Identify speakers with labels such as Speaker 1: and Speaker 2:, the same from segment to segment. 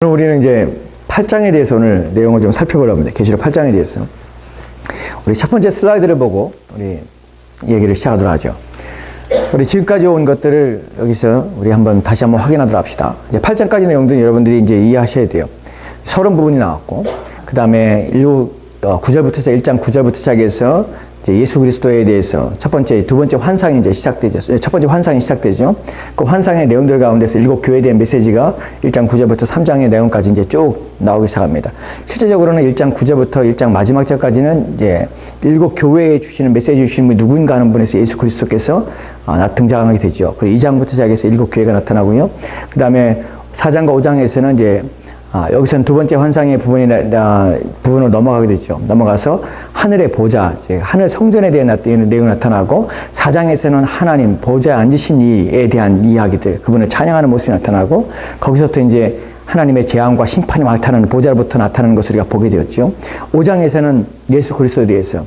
Speaker 1: 오늘 우리는 이제 8장에 대해서 오늘 내용을 좀 살펴보려고 합니다. 계시록 8장에 대해서. 우리 첫 번째 슬라이드를 보고 우리 얘기를 시작하도록 하죠. 우리 지금까지 온 것들을 여기서 우리 다시 한번 확인하도록 합시다. 이제 8장까지 내용도 여러분들이 이제 이해하셔야 돼요. 서론 부분이 나왔고, 그 다음에 9절부터 1장 9절부터 시작해서 이제 예수 그리스도에 대해서 두 번째 환상이 이제 시작되죠. 첫 번째 환상이 시작되죠. 그 환상의 내용들 가운데서 7 교회에 대한 메시지가 1장 9절부터 3장의 내용까지 이제 쭉 나오기 시작합니다. 실제적으로는 1장 9절부터 1장 마지막 절까지는 이제 7 교회에 주시는 메시지 주시는 분이 누군가 하는 분에서 예수 그리스도께서 등장하게 되죠. 그리고 2장부터 시작해서 7 교회가 나타나고요. 그 다음에 4장과 5장에서는 이제 여기서는 두 번째 환상의 부분으로 넘어가게 되죠. 넘어가서 하늘의 보좌, 하늘 성전에 대한 내용이 나타나고, 4장에서는 하나님 보좌에 앉으신 이에 대한 이야기들, 그분을 찬양하는 모습이 나타나고, 거기서부터 이제 하나님의 재앙과 심판이 나타나는 보좌로부터 나타나는 것을 우리가 보게 되었죠. 5장에서는 예수 그리스도에 대해서,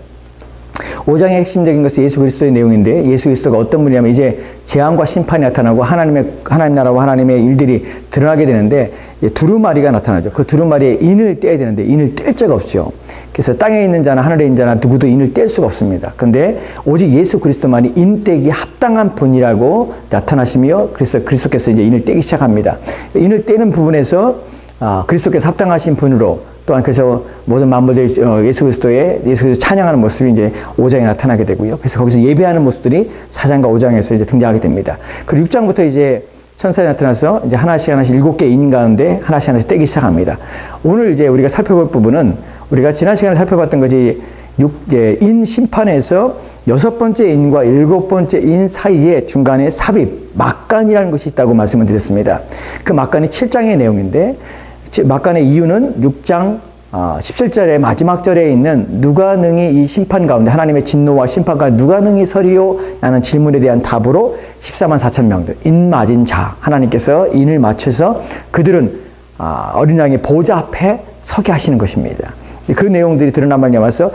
Speaker 1: 5장의 핵심적인 것은 예수 그리스도의 내용인데, 예수 그리스도가 어떤 분이냐면 이제 재앙과 심판이 나타나고 하나님 나라와 하나님의 일들이 드러나게 되는데, 두루마리가 나타나죠. 그 두루마리에 인을 떼야 되는데 인을 뗄 자가 없죠. 그래서 땅에 있는 자나 하늘에 있는 자나 누구도 인을 뗄 수가 없습니다. 그런데 오직 예수 그리스도만이 인 떼기 합당한 분이라고 나타나시며, 그리스도께서 이제 인을 떼기 시작합니다. 인을 떼는 부분에서 그리스도께서 합당하신 분으로, 또한 그래서 모든 만물들이 예수 그리스도의 찬양하는 모습이 이제 5장에 나타나게 되고요. 그래서 거기서 예배하는 모습들이 4장과 5장에서 이제 등장하게 됩니다. 그리고 6장부터 이제 천사에 나타나서 이제 하나씩 7개 인 가운데 하나씩 떼기 시작합니다. 오늘 이제 우리가 살펴볼 부분은 우리가 지난 시간에 살펴봤던 것이 인 심판에서 6번째 인과 7번째 인 사이에 중간에 삽입, 막간이라는 것이 있다고 말씀을 드렸습니다. 그 막간이 7장의 내용인데, 막간의 이유는 6장 17절의 마지막 절에 있는 누가 능히 이 심판 가운데, 하나님의 진노와 심판 가운데 누가 능히 서리요? 라는 질문에 대한 답으로 14만 4천 명들, 인 맞은 자, 하나님께서 인을 맞춰서 그들은 어린 양의 보좌 앞에 서게 하시는 것입니다. 그 내용들이 드러난 말미암아서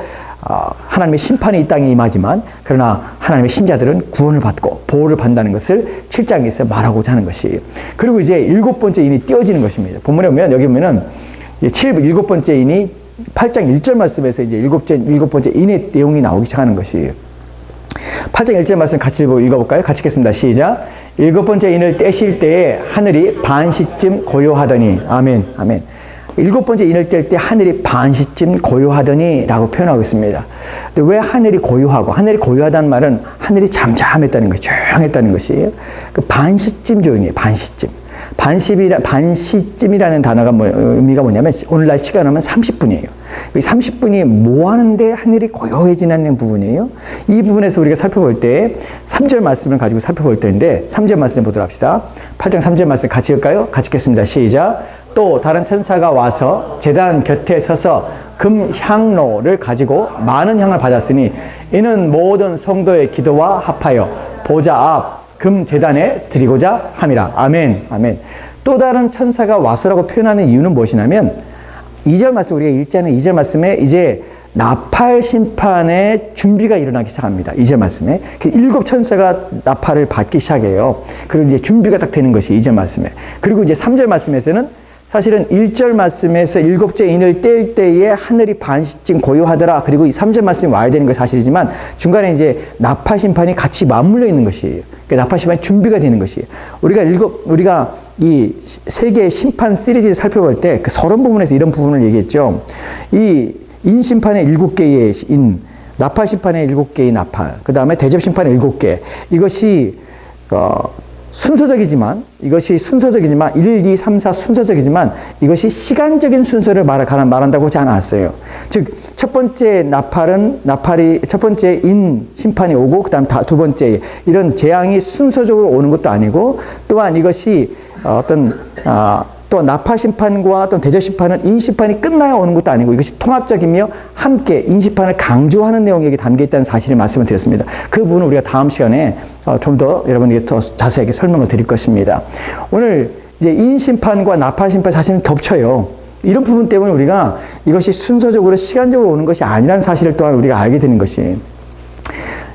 Speaker 1: 하나님의 심판이 이 땅에 임하지만, 그러나 하나님의 신자들은 구원을 받고 보호를 받는다는 것을 7장에서 말하고자 하는 것이에요. 그리고 이제 7번째 인이 띄어지는 것입니다. 본문에 보면, 여기 보면은 7번째 인이 8장 1절 말씀에서 이제 7번째 인의 내용이 나오기 시작하는 것이에요. 8장 1절 말씀 같이 읽어볼까요? 같이 읽겠습니다. 시작. 7번째 인을 떼실 때에 하늘이 반시쯤 고요하더니, 아멘, 아멘. 7번째 인을 뗄 때 하늘이 반시쯤 고요하더니 라고 표현하고 있습니다. 근데 왜 하늘이 고요하고, 하늘이 고요하다는 말은 하늘이 잠잠했다는 것이, 조용했다는 것이에요. 그 반시쯤 조용해요. 반시쯤. 반시쯤이라는 단어가 의미가 뭐냐면, 오늘날 시간으로 하면 30분이에요. 이 30분이 뭐 하는데 하늘이 고요해지는 부분이에요. 이 부분에서 우리가 살펴볼 때 3절 말씀을 가지고 살펴볼 때인데, 3절 말씀 보도록 합시다. 8장 3절 말씀 같이 읽을까요? 같이 읽겠습니다. 시작. 또 다른 천사가 와서 제단 곁에 서서 금 향로를 가지고 많은 향을 받았으니, 이는 모든 성도의 기도와 합하여 보좌 앞 금 제단에 드리고자 함이라. 아멘, 아멘. 또 다른 천사가 와서라고 표현하는 이유는 무엇이냐면, 2절 말씀, 우리가 읽지 않은 2절 말씀에 이제 나팔 심판의 준비가 일어나기 시작합니다. 2절 말씀에 7 천사가 나팔을 받기 시작해요. 그리고 이제 준비가 딱 되는 것이 2절 말씀에. 그리고 이제 3절 말씀에서는 사실은 1절 말씀에서 7째 인을 뗄 때에 하늘이 반시쯤 고요하더라. 그리고 이 3절 말씀이 와야 되는 것이 사실이지만, 중간에 이제 나팔 심판이 같이 맞물려 있는 것이에요. 그러니까 나팔 심판이 준비가 되는 것이에요. 우리가 이 세계의 심판 시리즈를 살펴볼 때 그 서론 부분에서 이런 부분을 얘기했죠. 이 인 심판의 7개의 인, 나팔 심판의 7개의 나팔, 그 다음에 대접 심판의 7개. 이것이 순서적이지만 1, 2, 3, 4 순서적이지만 이것이 시간적인 순서를 말한다고 하지 않았어요. 즉, 첫 번째 첫 번째 인 심판이 오고, 그 다음 두 번째 이런 재앙이 순서적으로 오는 것도 아니고, 또한 이것이 또 나팔 심판과 또 대접 심판은 인 심판이 끝나야 오는 것도 아니고, 이것이 통합적이며 함께 인 심판을 강조하는 내용이 담겨 있다는 사실을 말씀을 드렸습니다. 그 부분은 우리가 다음 시간에 좀 더 여러분에게 더 자세하게 설명을 드릴 것입니다. 오늘 이제 인 심판과 나팔 심판 사실은 겹쳐요. 이런 부분 때문에 우리가 이것이 순서적으로 시간적으로 오는 것이 아니라는 사실을 또한 우리가 알게 되는 것이,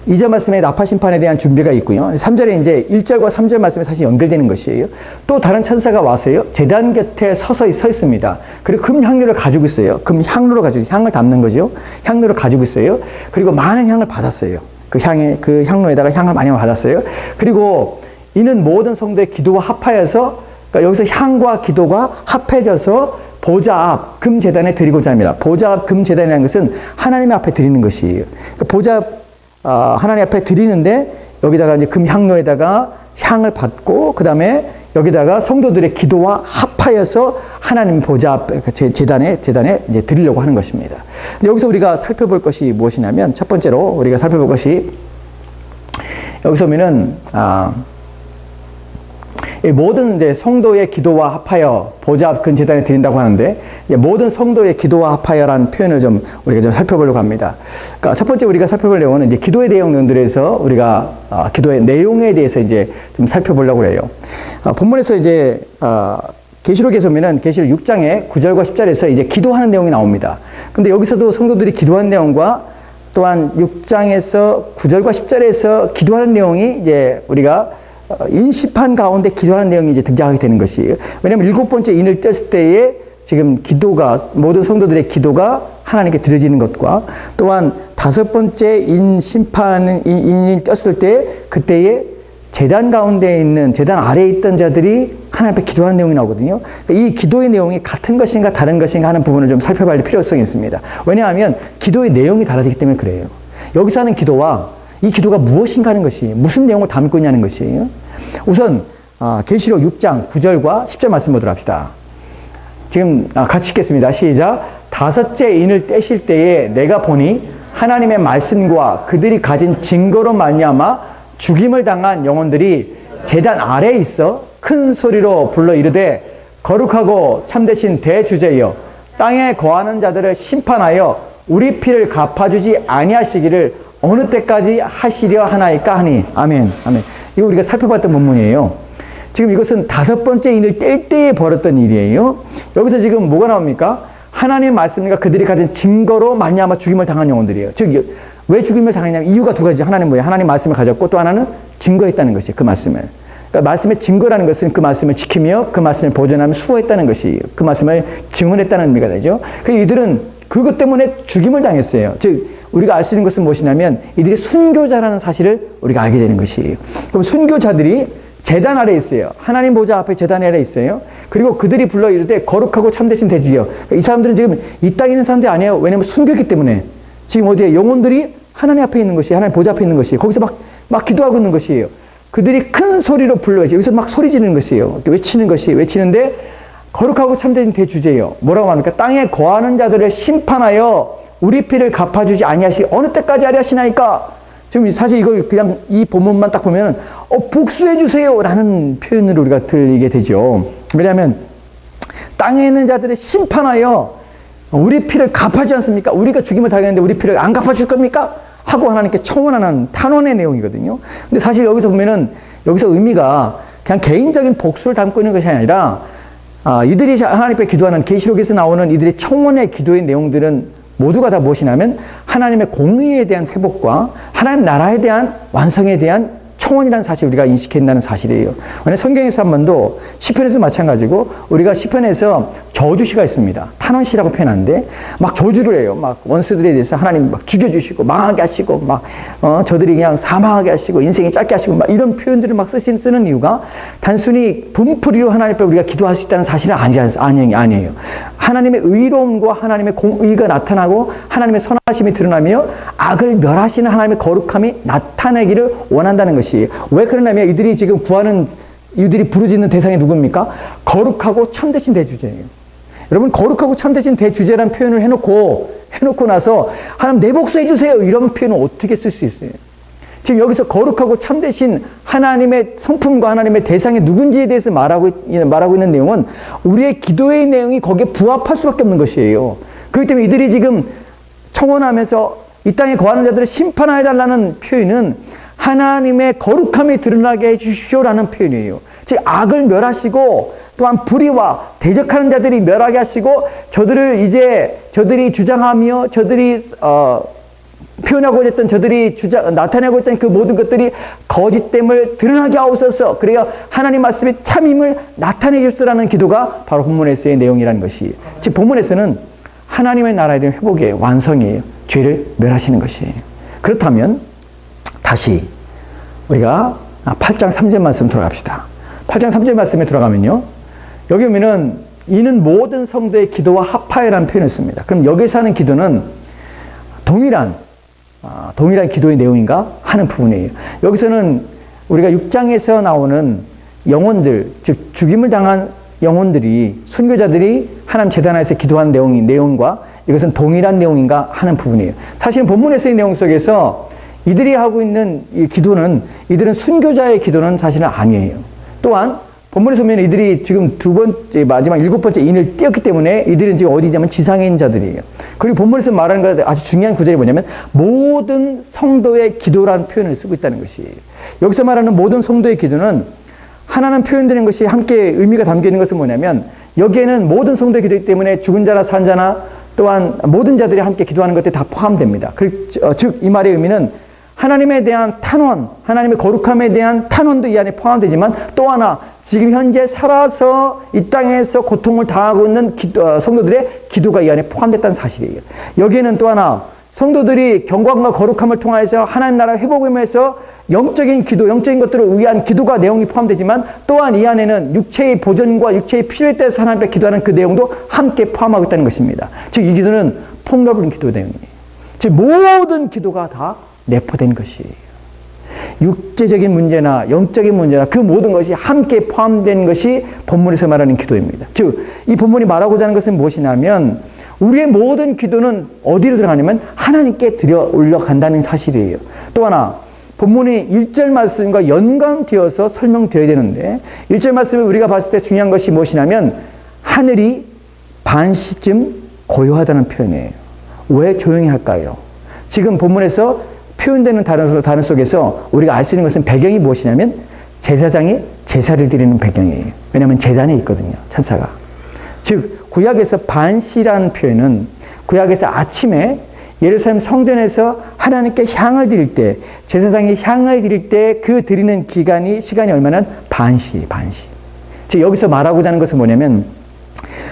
Speaker 1: 2절 말씀에 나파 심판에 대한 준비가 있고요. 3절에 이제 1절과 3절 말씀에 사실 연결되는 것이에요. 또 다른 천사가 와서요. 제단 곁에 서서 서 있습니다. 그리고 금 향료를 가지고 있어요. 금 향로를 가지고 향을 담는 거죠. 향로를 가지고 있어요. 그리고 많은 향을 받았어요. 그 향로에다가 향을 많이 받았어요. 그리고 이는 모든 성도의 기도와 합하여서, 그러니까 여기서 향과 기도가 합해져서 보좌 앞 금제단에 드리고자 합니다. 보좌 앞 금제단이라는 것은 하나님 앞에 드리는 것이에요. 그러니까 보좌 하나님 앞에 드리는데 여기다가 이제 금 향로에다가 향을 받고 그 다음에 여기다가 성도들의 기도와 합하여서 하나님 보좌 앞에 제단에 이제 드리려고 하는 것입니다. 여기서 우리가 살펴볼 것이 무엇이냐면 첫 번째로 우리가 살펴볼 것이 여기서 보면은 이 모든 이제 성도의 기도와 합하여 보좌 앞 근제단에 드린다고 하는데 모든 성도의 기도와 합하여라는 표현을 좀 우리가 좀 살펴보려고 합니다. 그러니까 첫 번째 우리가 살펴볼 내용은 이제 기도의 내용들에서 우리가 기도의 내용에 대해서 이제 좀 살펴보려고 해요. 본문에서 이제 계시록에서 보면은 계시록 6장의 9절과 10절에서 이제 기도하는 내용이 나옵니다. 근데 여기서도 성도들이 기도하는 내용과 또한 6장에서 9절과 10절에서 기도하는 내용이 이제 우리가 인심판 가운데 기도하는 내용이 이제 등장하게 되는 것이에요. 왜냐하면 7번째 인을 떴을 때에 지금 기도가, 모든 성도들의 기도가 하나님께 드려지는 것과 또한 5번째 인이 떴을 때 그때에 제단 가운데 있는, 제단 아래에 있던 자들이 하나님 앞에 기도하는 내용이 나오거든요. 그러니까 이 기도의 내용이 같은 것인가 다른 것인가 하는 부분을 좀 살펴봐야 할 필요성이 있습니다. 왜냐하면 기도의 내용이 달라지기 때문에 그래요. 여기서 하는 기도와 이 기도가 무엇인가 하는 것이, 무슨 내용을 담고 있냐는 것이에요. 우선 계시록 6장 9절과 10절 말씀 보도록 합시다. 지금 같이 읽겠습니다. 시작. 5째 인을 떼실 때에 내가 보니 하나님의 말씀과 그들이 가진 증거로 말미암아 죽임을 당한 영혼들이 제단 아래에 있어 큰 소리로 불러 이르되 거룩하고 참되신 대주제여 땅에 거하는 자들을 심판하여 우리 피를 갚아주지 아니하시기를 어느 때까지 하시려 하나이까 하니. 아멘. 아멘. 이거 우리가 살펴봤던 본문이에요. 지금 이것은 5번째 인을 뗄 때에 벌었던 일이에요. 여기서 지금 뭐가 나옵니까? 하나님의 말씀과 그들이 가진 증거로 말미암아 죽임을 당한 영혼들이에요. 즉, 왜 죽임을 당했냐면 이유가 두 가지. 하나는 뭐예요? 하나님 말씀을 가졌고 또 하나는 증거했다는 것이에요. 그 말씀을. 그러니까 말씀의 증거라는 것은 그 말씀을 지키며 그 말씀을 보존하며 수호했다는 것이에요. 그 말씀을 증언했다는 의미가 되죠. 그래서 이들은 그것 때문에 죽임을 당했어요. 즉, 우리가 알 수 있는 것은 무엇이냐면 이들이 순교자라는 사실을 우리가 알게 되는 것이에요. 그럼 순교자들이 제단 아래에 있어요. 하나님 보좌 앞에 제단 아래에 있어요. 그리고 그들이 불러 이르되 거룩하고 참되신 대주여. 그러니까 이 사람들은 지금 이 땅에 있는 사람들이 아니에요. 왜냐하면 순교했기 때문에. 지금 어디에 영혼들이 하나님 앞에 있는 것이에요. 하나님 보좌 앞에 있는 것이에요. 거기서 막 기도하고 있는 것이에요. 그들이 큰 소리로 불러요. 여기서 막 소리 지르는 것이에요. 외치는 것이에요. 외치는데 거룩하고 참되신 대주제여. 뭐라고 합니까? 땅에 거하는 자들을 심판하여 우리 피를 갚아주지 아니하시 어느 때까지 하려 하시나이까. 지금 사실 이걸 그냥 이 본문만 딱 보면 복수해 주세요 라는 표현으로 우리가 들리게 되죠. 왜냐하면 땅에 있는 자들을 심판하여 우리 피를 갚아주지 않습니까? 우리가 죽임을 당했는데 우리 피를 안 갚아줄 겁니까? 하고 하나님께 청원하는 탄원의 내용이거든요. 근데 사실 여기서 보면은 여기서 의미가 그냥 개인적인 복수를 담고 있는 것이 아니라 이들이 하나님께 기도하는 계시록에서 나오는 이들의 청원의 기도의 내용들은 모두가 다 무엇이냐면 하나님의 공의에 대한 회복과 하나님 나라에 대한 완성에 대한 청원이라는 사실을 우리가 인식해야 한다는 사실이에요. 왜냐하면 성경에서 한 번도 시편에서 마찬가지고 우리가 시편에서 저주시가 있습니다. 탄원시라고 표현하는데 막 저주를 해요. 막 원수들에 대해서 하나님 막 죽여주시고 망하게 하시고 막 저들이 그냥 사망하게 하시고 인생이 짧게 하시고 막 이런 표현들을 막 쓰는 이유가 단순히 분풀이로 하나님 앞에 우리가 기도할 수 있다는 사실은 아니에요. 하나님의 의로움과 하나님의 공의가 나타나고 하나님의 선하심이 드러나며 악을 멸하시는 하나님의 거룩함이 나타내기를 원한다는 것이. 왜 그러냐면 이들이 지금 구하는, 이들이 부르짖는 대상이 누굽니까? 거룩하고 참되신 대주제예요. 여러분, 거룩하고 참되신 대주제라는 표현을 해놓고 나서 하나님 내 복수해 주세요 이런 표현을 어떻게 쓸 수 있어요? 지금 여기서 거룩하고 참되신 하나님의 성품과 하나님의 대상이 누군지에 대해서 말하고 있는 내용은 우리의 기도의 내용이 거기에 부합할 수밖에 없는 것이에요. 그렇기 때문에 이들이 지금 청원하면서 이 땅에 거하는 자들을 심판하여 달라는 표현은 하나님의 거룩함이 드러나게 해주십시오라는 표현이에요. 즉 악을 멸하시고 또한 불의와 대적하는 자들이 멸하게 하시고 저들이 주장하며 저들이 표현하고자 했던 저들이 나타내고 있던 그 모든 것들이 거짓됨을 드러나게 하옵소서. 그래야 하나님 말씀의 참임을 나타내 주시라는 기도가 바로 본문에서의 내용이라는 것이. 즉 본문에서는 하나님의 나라에 대한 회복이에요. 완성이에요. 죄를 멸하시는 것이에요. 그렇다면 다시 우리가 8장 3절 말씀 들어갑시다. 8장 3절 말씀에 들어가면요. 여기 보면은 이는 모든 성도의 기도와 합하여라는 표현을 씁니다. 그럼 여기서 하는 기도는 동일한 기도의 내용인가 하는 부분이에요. 여기서는 우리가 6장에서 나오는 영혼들, 즉 죽임을 당한 영혼들이, 순교자들이 하나님 제단에서 기도한 내용과 이것은 동일한 내용인가 하는 부분이에요. 사실은 본문에서의 내용 속에서 이들이 하고 있는 이 기도는, 이들은 순교자의 기도는 사실은 아니에요. 또한 본문에서 보면 이들이 지금 마지막 7번째 인을 띄었기 때문에 이들은 지금 어디냐면 지상에 있는 자들이에요. 그리고 본문에서 말하는 것 아주 중요한 구절이 뭐냐면 모든 성도의 기도라는 표현을 쓰고 있다는 것이에요. 여기서 말하는 모든 성도의 기도는 하나는 표현되는 것이 함께 의미가 담겨 있는 것은 뭐냐면 여기에는 모든 성도의 기도이기 때문에 죽은 자나 산 자나 또한 모든 자들이 함께 기도하는 것들이 다 포함됩니다. 즉 이 말의 의미는 하나님에 대한 탄원, 하나님의 거룩함에 대한 탄원도 이 안에 포함되지만 또 하나 지금 현재 살아서 이 땅에서 고통을 당하고 있는 성도들의 기도가 이 안에 포함됐다는 사실이에요. 여기에는 또 하나 성도들이 경건과 거룩함을 통하여서 하나님 나라 회복을 위해서 영적인 기도, 영적인 것들을 위한 기도가 내용이 포함되지만 또한 이 안에는 육체의 보존과 육체의 필요에 대해서 하나님 앞에 기도하는 그 내용도 함께 포함하고 있다는 것입니다. 즉 이 기도는 폭넓은 기도 내용이에요. 즉 모든 기도가 다 내포된 것이에요. 육체적인 문제나 영적인 문제나 그 모든 것이 함께 포함된 것이 본문에서 말하는 기도입니다. 즉 이 본문이 말하고자 하는 것은 무엇이냐면 우리의 모든 기도는 어디로 들어가냐면 하나님께 올려간다는 사실이에요. 또 하나 본문이 1절 말씀과 연관되어서 설명되어야 되는데 1절 말씀을 우리가 봤을 때 중요한 것이 무엇이냐면 하늘이 반시쯤 고요하다는 표현이에요. 왜 조용히 할까요? 지금 본문에서 표현되는 단어 속에서 우리가 알 수 있는 것은 배경이 무엇이냐면 제사장이 제사를 드리는 배경이에요. 왜냐하면 제단에 있거든요. 천사가. 즉 구약에서 반시라는 표현은 구약에서 아침에 예루살렘 성전에서 하나님께 향을 드릴 때 제사장이 향을 드릴 때 그 드리는 시간이 얼마나 반시. 즉 여기서 말하고자 하는 것은 뭐냐면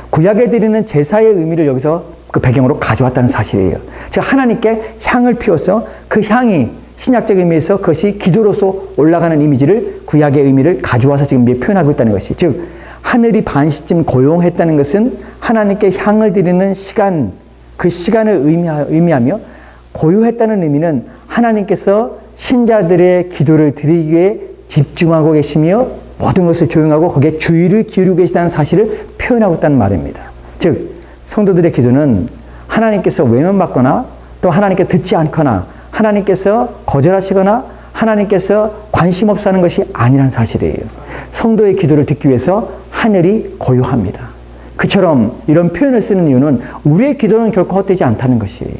Speaker 1: 구약에 드리는 제사의 의미를 여기서 그 배경으로 가져왔다는 사실이에요. 즉 하나님께 향을 피워서 그 향이 신약적 의미에서 그것이 기도로서 올라가는 이미지를 구약의 의미를 가져와서 지금 표현하고 있다는 것이 즉 하늘이 반시쯤 고요했다는 것은 하나님께 향을 드리는 시간 그 시간을 의미하며 고요했다는 의미는 하나님께서 신자들의 기도를 드리기 위해 집중하고 계시며 모든 것을 조용하고 거기에 주의를 기울이고 계시다는 사실을 표현하고 있다는 말입니다. 즉 성도들의 기도는 하나님께서 외면받거나 또 하나님께 듣지 않거나 하나님께서 거절하시거나 하나님께서 관심 없어 하는 것이 아니라는 사실이에요. 성도의 기도를 듣기 위해서 하늘이 고요합니다. 그처럼 이런 표현을 쓰는 이유는 우리의 기도는 결코 헛되지 않다는 것이에요.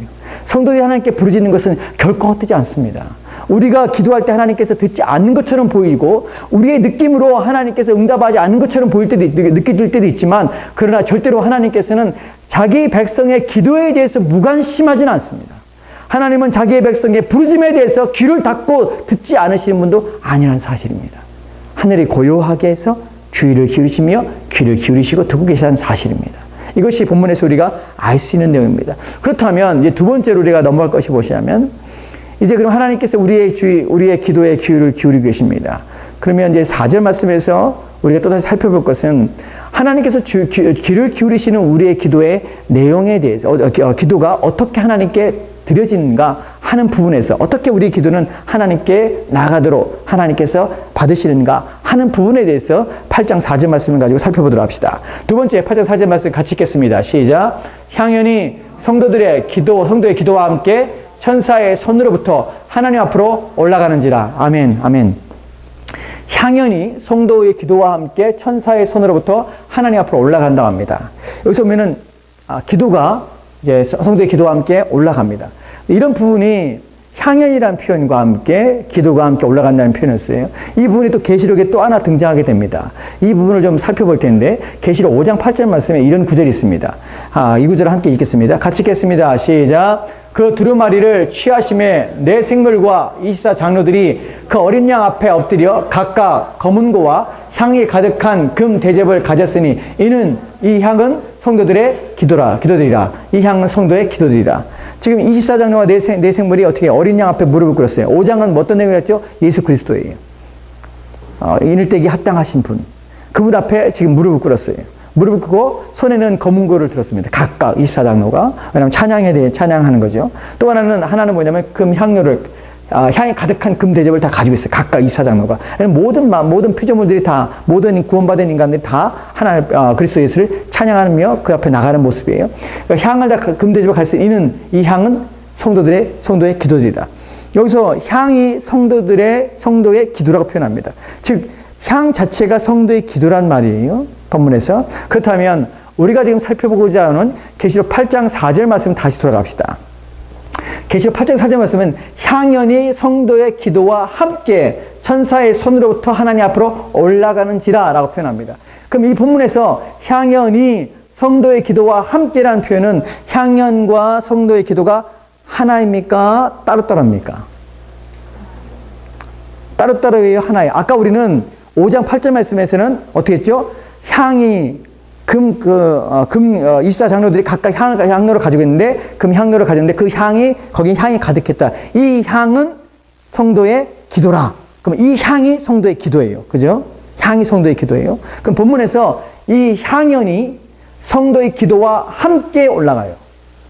Speaker 1: 성도들이 하나님께 부르짖는 것은 결코 헛되지 않습니다. 우리가 기도할 때 하나님께서 듣지 않는 것처럼 보이고 우리의 느낌으로 하나님께서 응답하지 않는 것처럼 느껴질 때도 있지만 그러나 절대로 하나님께서는 자기 백성의 기도에 대해서 무관심하지는 않습니다. 하나님은 자기의 백성의 부르짖음에 대해서 귀를 닫고 듣지 않으시는 분도 아니라는 사실입니다. 하늘이 고요하게 해서 주의를 기울이시며 귀를 기울이시고 듣고 계시다는 사실입니다. 이것이 본문에서 우리가 알 수 있는 내용입니다. 그렇다면 이제 두 번째로 우리가 넘어갈 것이 무엇이냐면 이제 그럼 하나님께서 우리의 기도에 귀를 기울이고 계십니다. 그러면 이제 4절 말씀에서 우리가 또다시 살펴볼 것은 하나님께서 귀를 기울이시는 우리의 기도의 내용에 대해서 기도가 어떻게 하나님께 드려지는가 하는 부분에서 어떻게 우리 기도는 하나님께 나가도록 하나님께서 받으시는가 하는 부분에 대해서 8장 4절 말씀을 가지고 살펴보도록 합시다. 두 번째 8장 4절 말씀 같이 읽겠습니다. 시작. 향연이 성도의 기도와 함께 천사의 손으로부터 하나님 앞으로 올라가는지라. 아멘, 아멘. 향연이 성도의 기도와 함께 천사의 손으로부터 하나님 앞으로 올라간다고 합니다. 여기서 보면은 기도가 이제 성도의 기도와 함께 올라갑니다. 이런 부분이 향연이라는 표현과 함께 기도가 함께 올라간다는 표현을 써요. 이 부분이 또 계시록에 또 하나 등장하게 됩니다. 이 부분을 좀 살펴볼 텐데 계시록 5장 8절 말씀에 이런 구절이 있습니다. 이 구절을 함께 읽겠습니다. 같이 읽겠습니다. 시작. 그 두루마리를 취하심에 네 생물과 24장로들이 그 어린 양 앞에 엎드려 각각 검은고와 향이 가득한 금 대접을 가졌으니 이는 이 향은 성도들의 기도들이라. 이 향은 성도의 기도들이라. 지금 24장로와 네 생물이 어떻게 어린 양 앞에 무릎을 꿇었어요. 5장은 어떤 내용을 했죠? 예수 그리스도예요. 인을떼기 합당하신 분. 그분 앞에 지금 무릎을 꿇었어요. 무릎을 꿇고 손에는 검은고를 들었습니다. 각각 24장로가. 왜냐하면 찬양에 대해 찬양하는 거죠. 또 하나는 뭐냐면 금 향료를 향이 가득한 금 대접을 다 가지고 있어요. 각각 24장로가. 모든 피조물들이 다, 모든 구원받은 인간들이 다 하나님, 그리스도 예수를 찬양하며 그 앞에 나가는 모습이에요. 그러니까 향을 다 금 대접을 갈 수 있는 이 향은 성도의 기도들이다. 여기서 향이 성도의 기도라고 표현합니다. 즉, 향 자체가 성도의 기도란 말이에요. 본문에서. 그렇다면 우리가 지금 살펴보고자 하는 계시록 8장 4절 말씀 다시 돌아갑시다. 계시록 8장 4절 말씀은 향연이 성도의 기도와 함께 천사의 손으로부터 하나님 앞으로 올라가는지라 라고 표현합니다. 그럼 이 본문에서 향연이 성도의 기도와 함께라는 표현은 향연과 성도의 기도가 하나입니까? 따로따로입니까? 따로따로예요? 하나예요? 아까 우리는 5장 8절 말씀에서는 어떻게 했죠? 향이 24장로들이 각각 향로를 가지고 있는데, 금 향로를 가졌는데, 거기 향이 가득했다. 이 향은 성도의 기도라. 그럼 이 향이 성도의 기도예요. 그죠? 향이 성도의 기도예요. 그럼 본문에서 이 향연이 성도의 기도와 함께 올라가요.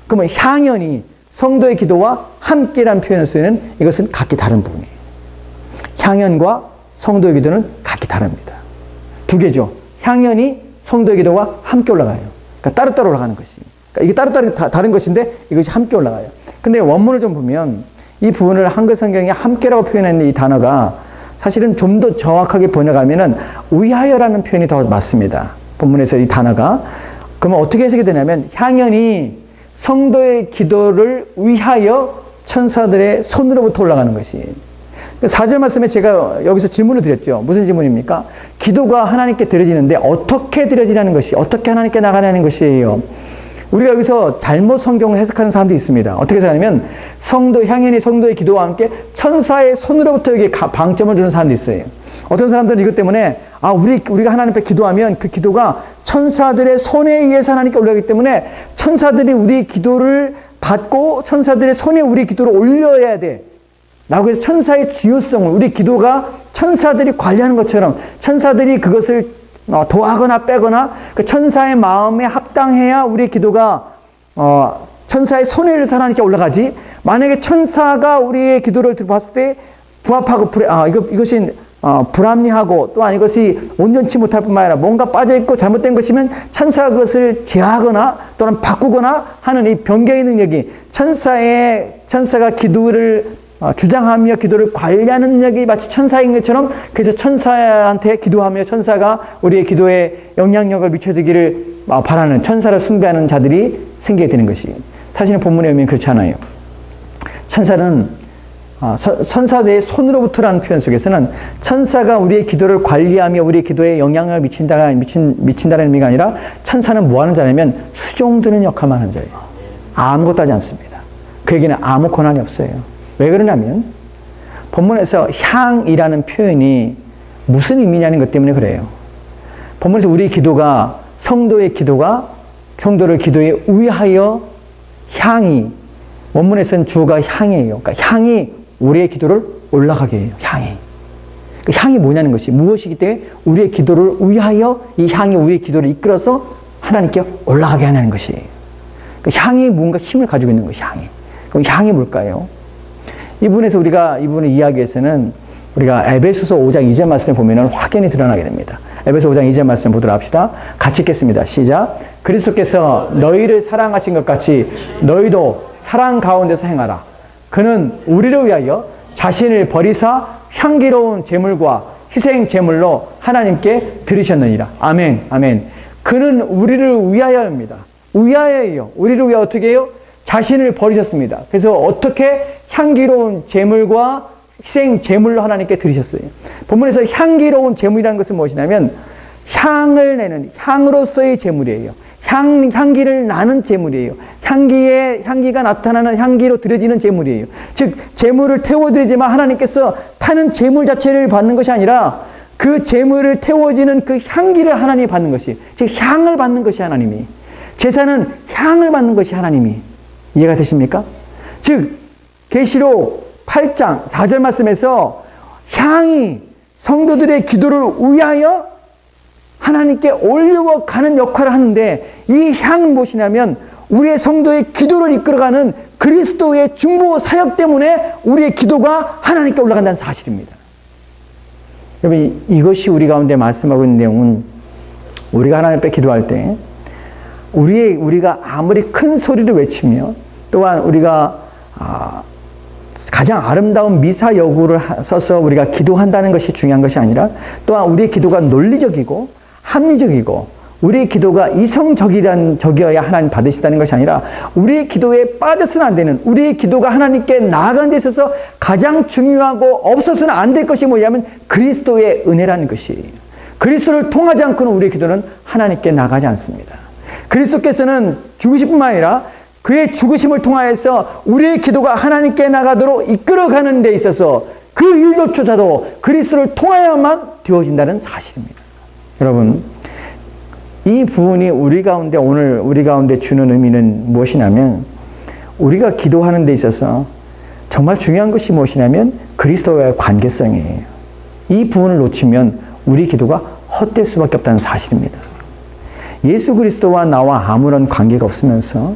Speaker 1: 그러면 향연이 성도의 기도와 함께라는 표현을 쓰는 이것은 각기 다른 부분이에요. 향연과 성도의 기도는 각기 다릅니다. 두 개죠. 향연이 성도의 기도와 함께 올라가요. 그러니까 따로따로 올라가는 것이. 그러니까 이게 따로따로 다른 것인데 이것이 함께 올라가요. 근데 원문을 좀 보면 이 부분을 한글 성경에 함께라고 표현한 이 단어가 사실은 좀 더 정확하게 번역하면은 위하여라는 표현이 더 맞습니다. 본문에서 이 단어가. 그러면 어떻게 해석이 되냐면 향연이 성도의 기도를 위하여 천사들의 손으로부터 올라가는 것이. 4절 말씀에 제가 여기서 질문을 드렸죠. 무슨 질문입니까? 기도가 하나님께 드려지는데 어떻게 드려지라는 것이, 어떻게 하나님께 나가냐는 것이에요. 우리가 여기서 잘못 성경을 해석하는 사람도 있습니다. 어떻게 해석하냐면 향연이 성도의 기도와 함께 천사의 손으로부터 여기 방점을 주는 사람도 있어요. 어떤 사람들은 이것 때문에 우리가 하나님 앞에 기도하면 그 기도가 천사들의 손에 의해서 하나님께 올라가기 때문에 천사들이 우리 기도를 받고 천사들의 손에 우리 기도를 올려야 돼. 라고 해서 천사의 주요성을, 우리 기도가 천사들이 관리하는 것처럼 천사들이 그것을 더하거나 빼거나 그 천사의 마음에 합당해야 우리 기도가 천사의 손에 의해서 하나님께 올라가지. 만약에 천사가 우리의 기도를 들어봤을 때 부합하고 이것이 불합리하고 또한 이것이 온전치 못할 뿐만 아니라 뭔가 빠져있고 잘못된 것이면 천사가 그것을 제하거나 또는 바꾸거나 하는 이 변경의 능력이 천사가 기도를 주장하며 기도를 관리하는 능력이 마치 천사인 것처럼, 그래서 천사한테 기도하며 천사가 우리의 기도에 영향력을 미쳐주기를 바라는, 천사를 숭배하는 자들이 생기게 되는 것이. 사실은 본문에 보면 그렇지 않아요. 천사는 천사들의 손으로부터라는 표현 속에서는 천사가 우리의 기도를 관리하며 우리의 기도에 영향을 미친다는 의미가 아니라 천사는 뭐 하는 자냐면 수종드는 역할만 하는 자예요. 아무것도 하지 않습니다. 그에게는 아무 권한이 없어요. 왜 그러냐면 본문에서 향이라는 표현이 무슨 의미냐는 것 때문에 그래요. 본문에서 우리 기도가 성도의 기도가 성도를 기도에 위하여 향이, 원문에서는 주어가 향이에요. 그러니까 향이 우리의 기도를 올라가게 해요. 향이. 그 향이 뭐냐는 것이, 무엇이기 때문에 우리의 기도를 위하여 이 향이 우리의 기도를 이끌어서 하나님께 올라가게 하는 것이에요. 그 향이 뭔가 힘을 가지고 있는 것이 향이. 그럼 향이 뭘까요? 이 부분에서 이 부분을 이해하기 위해서는 우리가 에베소서 5장 2절 말씀을 보면 확연히 드러나게 됩니다. 에베소 5장 2절 말씀 보도록 합시다. 같이 읽겠습니다. 시작. 그리스도께서 너희를 사랑하신 것 같이 너희도 사랑 가운데서 행하라. 그는 우리를 위하여 자신을 버리사 향기로운 제물과 희생 제물로 하나님께 드리셨느니라. 아멘, 아멘. 그는 우리를 위하여입니다. 위하여예요. 우리를 위하여 어떻게 해요? 자신을 버리셨습니다. 그래서 어떻게 향기로운 제물과 희생 제물로 하나님께 드리셨어요. 본문에서 향기로운 제물이라는 것은 무엇이냐면 향을 내는 향으로서의 제물이에요. 향기를 나는 제물이에요. 향기가 나타나는 향기로 드려지는 제물이에요. 즉 제물을 태워드리지만 하나님께서 타는 제물 자체를 받는 것이 아니라 그 제물을 태워지는 그 향기를 하나님이 받는 것이, 즉 향을 받는 것이 하나님이, 제사는 향을 받는 것이 하나님이. 이해가 되십니까? 즉 계시록 8장 4절 말씀에서 향이 성도들의 기도를 위하여 하나님께 올려가는 역할을 하는데, 이 향은 무엇이냐면 우리의 성도의 기도를 이끌어가는 그리스도의 중보 사역 때문에 우리의 기도가 하나님께 올라간다는 사실입니다. 여러분, 이것이 우리 가운데 말씀하고 있는 내용은, 우리가 하나님 앞에 기도할 때 우리가 아무리 큰 소리를 외치며 또한 우리가 가장 아름다운 미사 여구를 써서 우리가 기도한다는 것이 중요한 것이 아니라, 또한 우리의 기도가 논리적이고 합리적이고 우리의 기도가 이성적이어야 하나님 받으시다는 것이 아니라, 우리의 기도에 빠져서는 안 되는, 우리의 기도가 하나님께 나아가는 데 있어서 가장 중요하고 없어서는 안 될 것이 뭐냐면 그리스도의 은혜라는 것이에요. 그리스도를 통하지 않고는 우리의 기도는 하나님께 나가지 않습니다. 그리스도께서는 죽으실 뿐만 아니라 그의 죽으심을 통하여서 우리의 기도가 하나님께 나가도록 이끌어가는 데 있어서 그 일조차도 그리스도를 통하여만 되어진다는 사실입니다. 여러분, 이 부분이 오늘 우리 가운데 주는 의미는 무엇이냐면, 우리가 기도하는 데 있어서 정말 중요한 것이 무엇이냐면 그리스도와의 관계성이에요. 이 부분을 놓치면 우리 기도가 헛될 수밖에 없다는 사실입니다. 예수 그리스도와 나와 아무런 관계가 없으면서,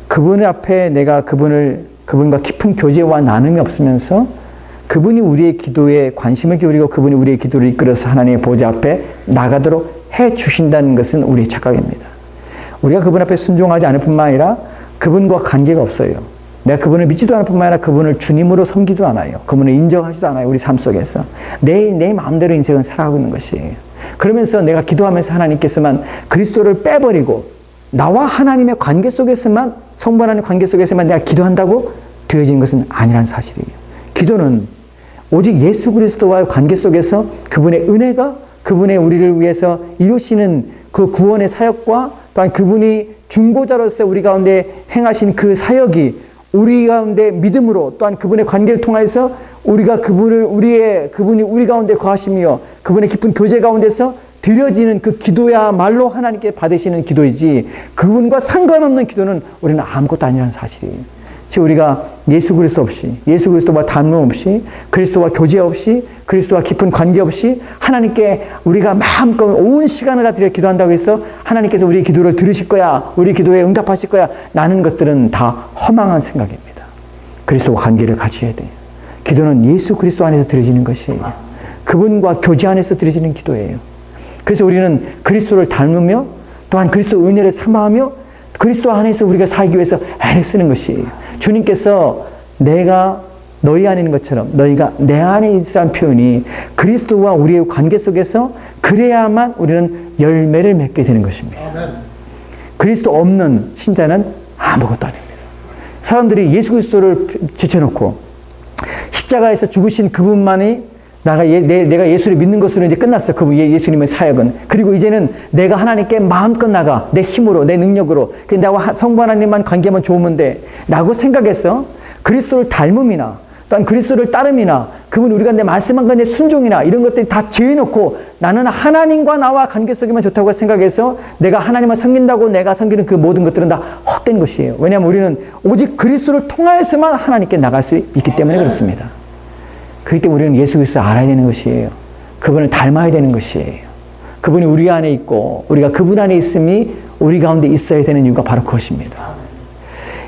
Speaker 1: 그분 앞에 내가 그분과 깊은 교제와 나눔이 없으면서, 그분이 우리의 기도에 관심을 기울이고 그분이 우리의 기도를 이끌어서 하나님의 보좌 앞에 나가도록 해 주신다는 것은 우리의 착각입니다. 우리가 그분 앞에 순종하지 않을 뿐만 아니라 그분과 관계가 없어요. 내가 그분을 믿지도 않을 뿐만 아니라 그분을 주님으로 섬기지도 않아요. 그분을 인정하지도 않아요. 우리 삶 속에서 내 마음대로 인생을 살아가고 있는 것이에요. 그러면서 내가 기도하면서 하나님께서만 그리스도를 빼버리고 나와 하나님의 관계 속에서만, 성부 하나님의 관계 속에서만 내가 기도한다고 되어지는 것은 아니라는 사실이에요. 기도는 오직 예수 그리스도와의 관계 속에서 그분의 은혜가, 그분의 우리를 위해서 이루시는 그 구원의 사역과, 또한 그분이 중보자로서 우리 가운데 행하신 그 사역이 우리 가운데 믿음으로, 또한 그분의 관계를 통해서 우리가 그분이 우리 가운데 거하시며 그분의 깊은 교제 가운데서 드려지는 그 기도야말로 하나님께 받으시는 기도이지, 그분과 상관없는 기도는 우리는 아무것도 아니라는 사실이에요. 즉 우리가 예수 그리스도 없이, 예수 그리스도와 담임 없이, 그리스도와 교제 없이, 그리스도와 깊은 관계 없이 하나님께 우리가 마음껏 온 시간을 다 들여 기도한다고 해서 하나님께서 우리의 기도를 들으실 거야, 우리 기도에 응답하실 거야, 라는 것들은 다 허망한 생각입니다. 그리스도와 관계를 가져야 돼요. 기도는 예수 그리스도 안에서 드려지는 것이에요. 그분과 교제 안에서 드려지는 기도예요. 그래서 우리는 그리스도를 닮으며 또한 그리스도 은혜를 삼아하며 그리스도 안에서 우리가 살기 위해서 애를 쓰는 것이에요. 주님께서 내가 너희 안에 있는 것처럼 너희가 내 안에 있으라는 표현이 그리스도와 우리의 관계 속에서 그래야만 우리는 열매를 맺게 되는 것입니다. 그리스도 없는 신자는 아무것도 아닙니다. 사람들이 예수 그리스도를 제쳐놓고 십자가에서 죽으신 그분만이 내가 예수를 믿는 것으로 이제 끝났어. 그분 예수님의 사역은. 그리고 이제는 내가 하나님께 마음껏 나가. 내 힘으로, 내 능력으로. 나와 성부 하나님만 관계만 좋으면 돼. 라고 생각해서 그리스도를 닮음이나 또한 그리스도를 따름이나 그분 우리가 내 말씀한 건데 순종이나 이런 것들이 다 제해놓고 나는 하나님과 나와 관계 속에만 좋다고 생각해서 내가 하나님을 섬긴다고 내가 섬기는 그 모든 것들은 다 헛된 것이에요. 왜냐하면 우리는 오직 그리스도를 통하여서만 하나님께 나갈 수 있기 때문에 그렇습니다. 그렇기 때문에 우리는 예수 그리스도를 알아야 되는 것이에요. 그분을 닮아야 되는 것이에요. 그분이 우리 안에 있고 우리가 그분 안에 있음이 우리 가운데 있어야 되는 이유가 바로 그것입니다.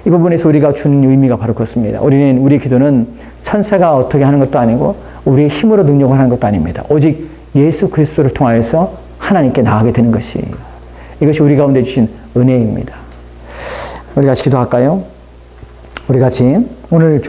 Speaker 1: 이 부분에서 우리가 주는 의미가 바로 그렇습니다. 우리의 기도는 천사가 어떻게 하는 것도 아니고 우리의 힘으로 능력을 하는 것도 아닙니다. 오직 예수 그리스도를 통하여서 하나님께 나아가게 되는 것이에요. 이것이 우리 가운데 주신 은혜입니다. 우리 같이 기도할까요? 우리 같이 오늘